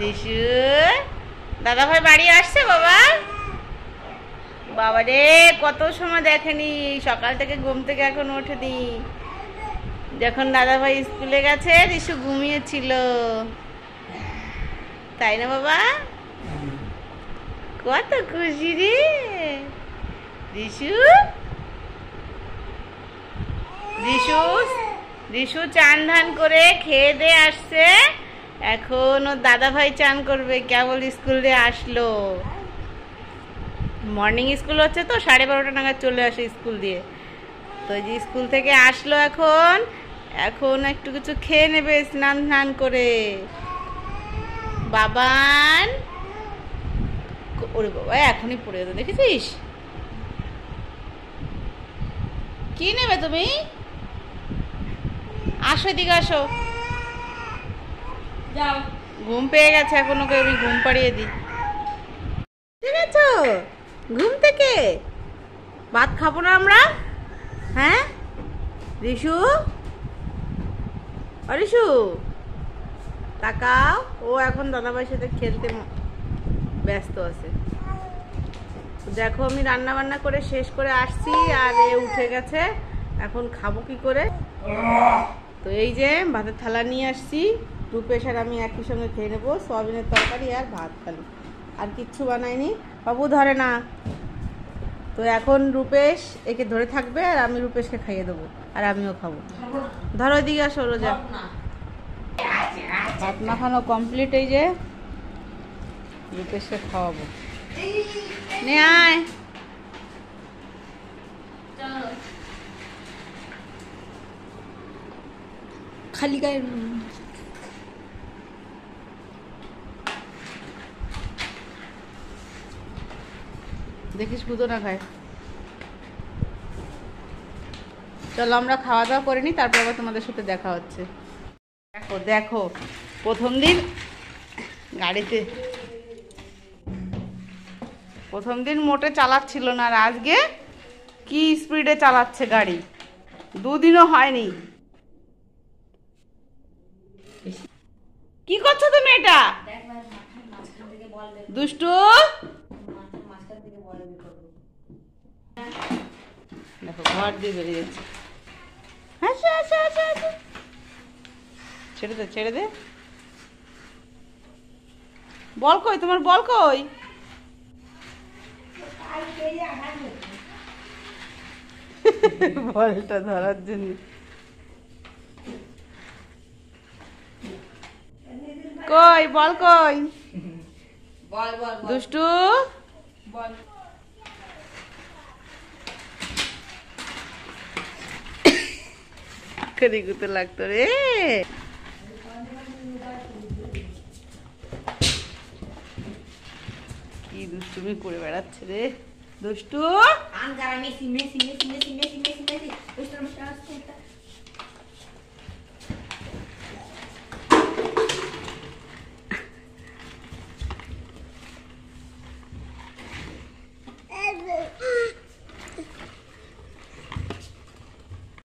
রিশু দাদা ভাই বাড়ি আসছে বাবা। বাবা রে কত সময় দেখেনি, সকাল থেকে ঘুম থেকে এখন ওঠেনি। যখন দাদা ভাই স্কুলে গেছে রিশু ঘুমিয়েছিল, তাই না বাবা? কত খুশি রে রিশু। রিশু রিশু চান ধান করে খেয়ে দিয়ে আসছে, এখন ওর দাদা ভাই চান করবে। কেবল স্কুলে আসলো, মর্নিং স্কুল হচ্ছে তো 12:30 নাগাদ চলে আসে স্কুল দিয়ে। তো এই যে স্কুল থেকে আসলো, এখন এখন একটু কিছু খেয়ে নেবে স্নান ধান করে। বাবান ওরে বাবা এখনই পড়ে যেত, দেখেছিস? কি নেবে তুমি? আসো এদিকে আসো, যাও। ঘুম পেয়ে গেছে, এখন ওকে আমি ঘুম পাড়িয়ে দিই। ঠিক আছে, ঘুম থেকে ভাত খাবো না আমরা? হ্যাঁ রিশু, রিশু তাকাও, ও এখন দাদাভাইয়ের সাথে খেলতে ব্যস্ত আছে। দেখো আমি রান্না বান্না করে শেষ করে আসছি, আর এ উঠে গেছে। এখন খাবো কি করে? তো এই যে ভাতের থালা নিয়ে আসছি, রূপেশ আর আমি একই সঙ্গে খেয়ে নেবো। সয়াবিনের তরকারি আর ভাত, খালি আর কিচ্ছু বানাইনি। বাবু ধরে না, তো এখন রূপেশ একে ধরে থাকবে আর আমি রূপেশকে খাইয়ে দেবো, আর আমিও খাবো। ধরো এদিকে আসো রোজা। ভাত মাখানো কমপ্লিট, এই যে রূপেশকে খাওয়াবো। নে আয়, খালি গায়ে দেখিস কুদো না খায়। চলো আমরা খাওয়া দাওয়া করে নিই, তারপর আবার তোমাদের সাথে দেখা হচ্ছে। দেখো দেখো প্রথম দিন গাড়িতে, প্রথম দিন মোটে চালাচ্ছিল না, আর আজকে কি স্পিডে চালাচ্ছে গাড়ি। দুদিনও হয়নি। কি করছো তুমি এটা? দুষ্টু, দেখো ঘর দিয়ে বেরিয়ে যাচ্ছে। ছেড়ে দে ছেড়ে দে। বল কই তোমার, বল কই? বলটা ধরার জন্য কই, বল কই? বল বল দুষ্টু বল। করি গুতে লাগতো রে। কি দুষ্টুমি করে বেড়াচ্ছে রে দুষ্টু।